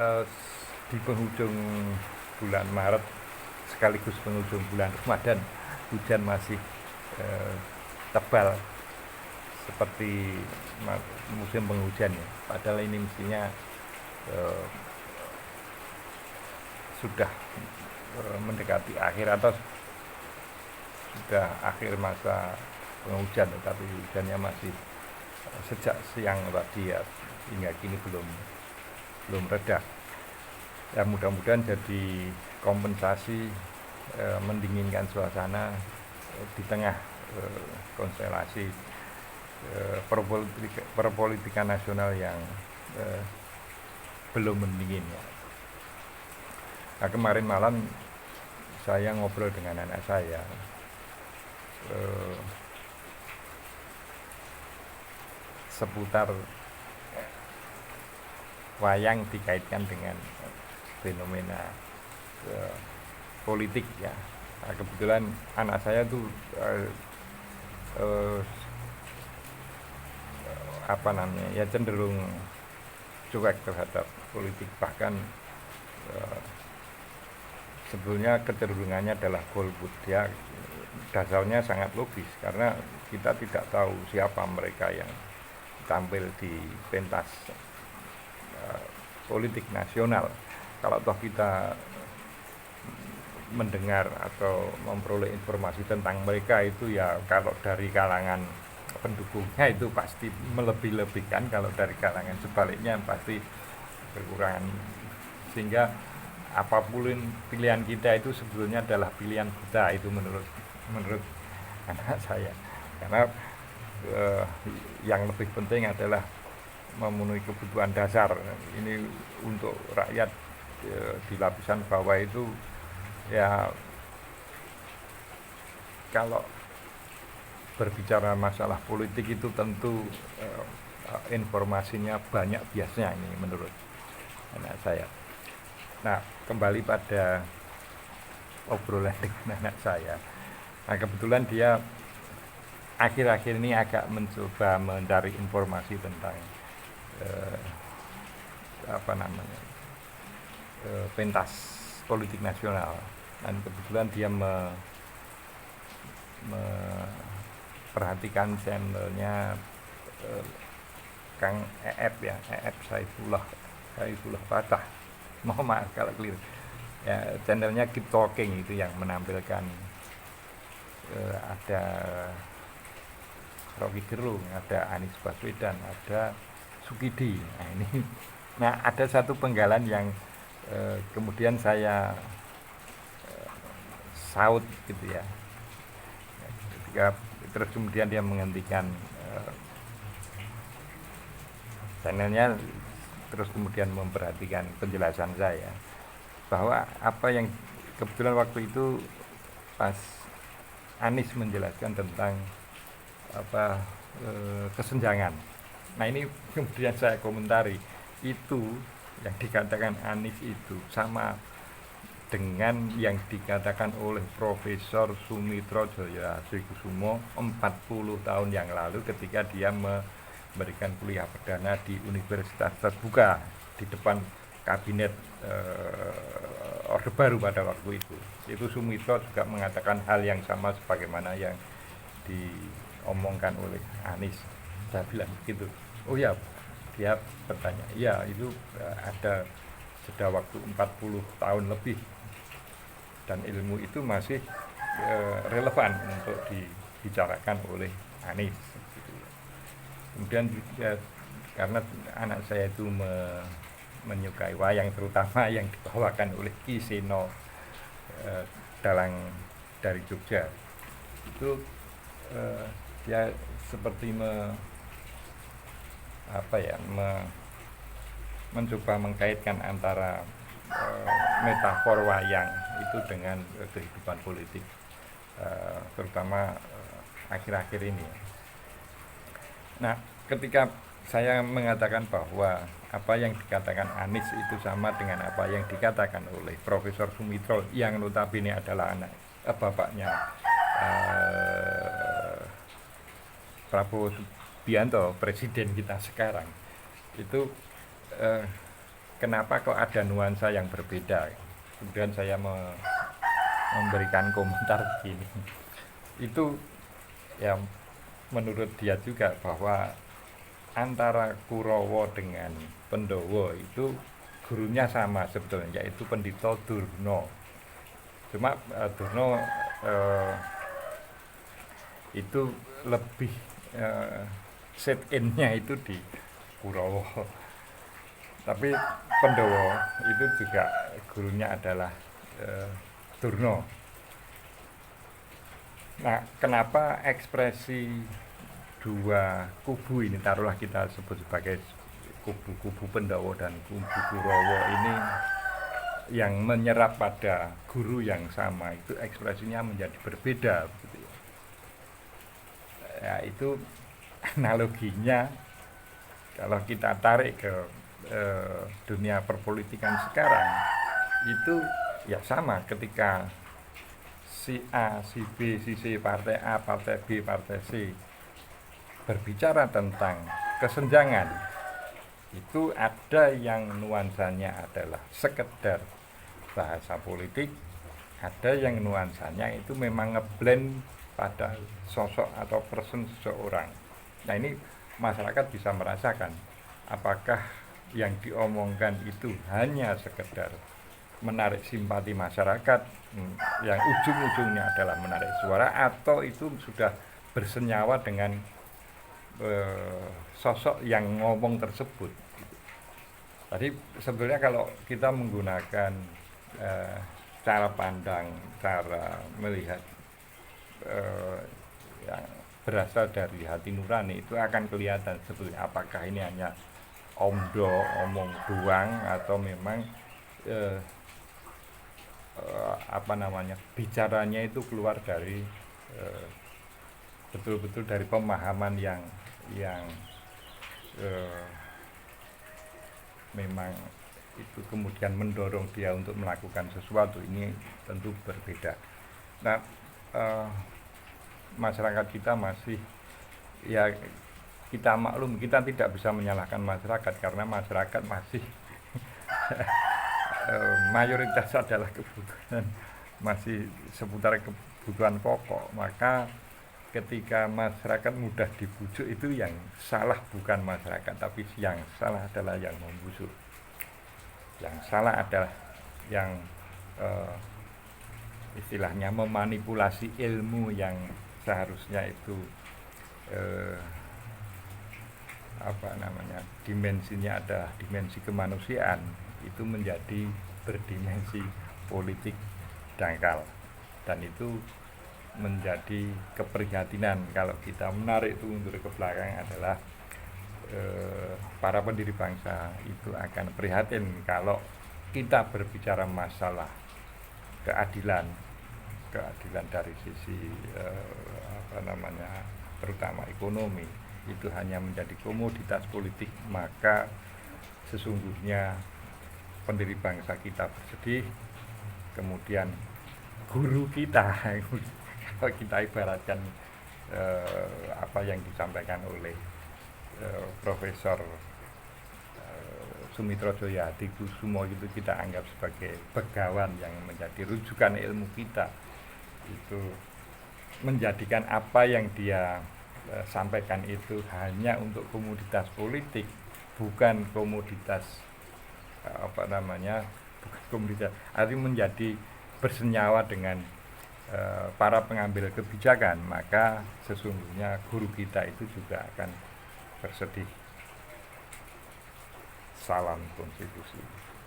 eh, di penghujung bulan Maret sekaligus penghujung bulan Ramadan, hujan masih eh, tebal seperti musim penghujan ya. Padahal ini mestinya eh, sudah mendekati akhir atau sudah akhir masa penghujan, tetapi hujannya masih sejak siang tadi ya hingga kini belum belum reda. Ya mudah-mudahan jadi kompensasi mendinginkan suasana di tengah konstelasi perpolitikan nasional yang belum mendingin ya. Nah, kemarin malam saya ngobrol dengan anak saya seputar wayang dikaitkan dengan fenomena politik ya. Nah, kebetulan anak saya tuh apa namanya ya cenderung cuek terhadap politik, bahkan sebetulnya kecenderungannya adalah golput. Dia dasarnya sangat logis karena kita tidak tahu siapa mereka yang tampil di pentas politik nasional. Kalau toh kita mendengar atau memperoleh informasi tentang mereka itu ya kalau dari kalangan pendukungnya itu pasti melebih-lebihkan, kalau dari kalangan sebaliknya pasti kekurangan, sehingga apapun pilihan kita itu sebetulnya adalah pilihan kita, itu menurut anak saya, karena yang lebih penting adalah memenuhi kebutuhan dasar ini untuk rakyat di lapisan bawah itu ya. Kalau berbicara masalah politik itu tentu informasinya banyak biasnya ini menurut anak saya. Nah, kembali pada obrolan dengan anak saya. Nah, kebetulan dia akhir-akhir ini agak mencoba mencari informasi tentang apa namanya pentas politik nasional, dan kebetulan dia perhatikan channelnya Kang EF ya, EF Saifullah Fatah. Mohon maaf kalau keliru. Ya, channelnya Keep Talking itu yang menampilkan ada Rocky Gerung, ada Anies Baswedan, ada Sukidi. Nah ini, nah ada satu penggalan yang kemudian saya saut gitu ya. Ketika terus kemudian dia menghentikan channelnya, terus kemudian memperhatikan penjelasan saya bahwa apa yang kebetulan waktu itu pas Anies menjelaskan tentang apa kesenjangan. Nah ini kemudian saya komentari, itu yang dikatakan Anies itu sama dengan yang dikatakan oleh Profesor Sumitro Jayasrikusumo 40 tahun yang lalu ketika dia memberikan kuliah perdana di Universitas Terbuka di depan kabinet Orde Baru pada waktu itu. Itu Sumitro juga mengatakan hal yang sama sebagaimana yang diomongkan oleh Anies. Saya bilang begitu. Oh ya, dia bertanya, iya itu ada jeda waktu 40 tahun lebih dan ilmu itu masih relevan untuk dibicarakan oleh Anies. Kemudian ya, karena anak saya itu menyukai wayang, terutama yang dibawakan oleh Ki Seno Dalang dari Jogja, itu dia seperti mencoba mengkaitkan antara metafor wayang itu dengan kehidupan politik, terutama akhir-akhir ini. Nah, ketika saya mengatakan bahwa apa yang dikatakan Anies itu sama dengan apa yang dikatakan oleh Profesor Sumitro yang notabene adalah bapaknya Prabowo Subianto, presiden kita sekarang, itu kenapa kok ada nuansa yang berbeda. Kemudian saya memberikan komentar begini, itu ya menurut dia juga bahwa antara Kurawa dengan Pandhawa itu gurunya sama sebetulnya, yaitu Pendhita Durna. Cuma Durna itu lebih set in-nya itu di Kurawa. Tapi Pandhawa itu juga gurunya adalah Durna. Nah, kenapa ekspresi dua kubu ini, taruhlah kita sebut sebagai kubu Pandhawa dan kubu Kurawa ini, yang menyerap pada guru yang sama itu ekspresinya menjadi berbeda begitu ya. Ya, itu analoginya kalau kita tarik ke dunia perpolitikan sekarang itu ya sama, ketika si A, si B, si C, partai A, partai B, partai C berbicara tentang kesenjangan, itu ada yang nuansanya adalah sekedar bahasa politik, ada yang nuansanya itu memang ngeblend pada sosok atau person seseorang. Nah, ini masyarakat bisa merasakan apakah yang diomongkan itu hanya sekedar menarik simpati masyarakat, yang ujung-ujungnya adalah menarik suara, atau itu sudah bersenyawa dengan sosok yang ngomong tersebut. Jadi sebenarnya kalau kita menggunakan cara pandang, cara melihat yang berasal dari hati nurani, itu akan kelihatan sebetulnya apakah ini hanya omong doang atau memang bicaranya itu keluar dari betul-betul dari pemahaman yang memang itu kemudian mendorong dia untuk melakukan sesuatu. Ini tentu berbeda. Nah, masyarakat kita masih, ya kita maklum, kita tidak bisa menyalahkan masyarakat karena masyarakat masih mayoritas adalah kebutuhan, masih seputar kebutuhan pokok. Maka ketika masyarakat mudah dibujuk, itu yang salah bukan masyarakat, tapi yang salah adalah yang membujuk. Yang salah adalah yang istilahnya memanipulasi ilmu yang seharusnya itu dimensinya adalah dimensi kemanusiaan, itu menjadi berdimensi politik dangkal. Dan itu menjadi keprihatinan kalau kita menarik itu mundur ke belakang adalah para pendiri bangsa itu akan prihatin kalau kita berbicara masalah keadilan dari sisi terutama ekonomi, itu hanya menjadi komoditas politik. Maka sesungguhnya pendiri bangsa kita bersedih, kemudian guru kita kalau kita ibaratkan apa yang disampaikan oleh Profesor Sumitrojo Hadikusumo itu kita anggap sebagai begawan yang menjadi rujukan ilmu kita, itu menjadikan apa yang dia sampaikan itu hanya untuk komoditas politik, bukan komoditas bukan komoditas, artinya menjadi bersenyawa dengan para pengambil kebijakan. Maka sesungguhnya guru kita itu juga akan bersedih. Salam konstitusi.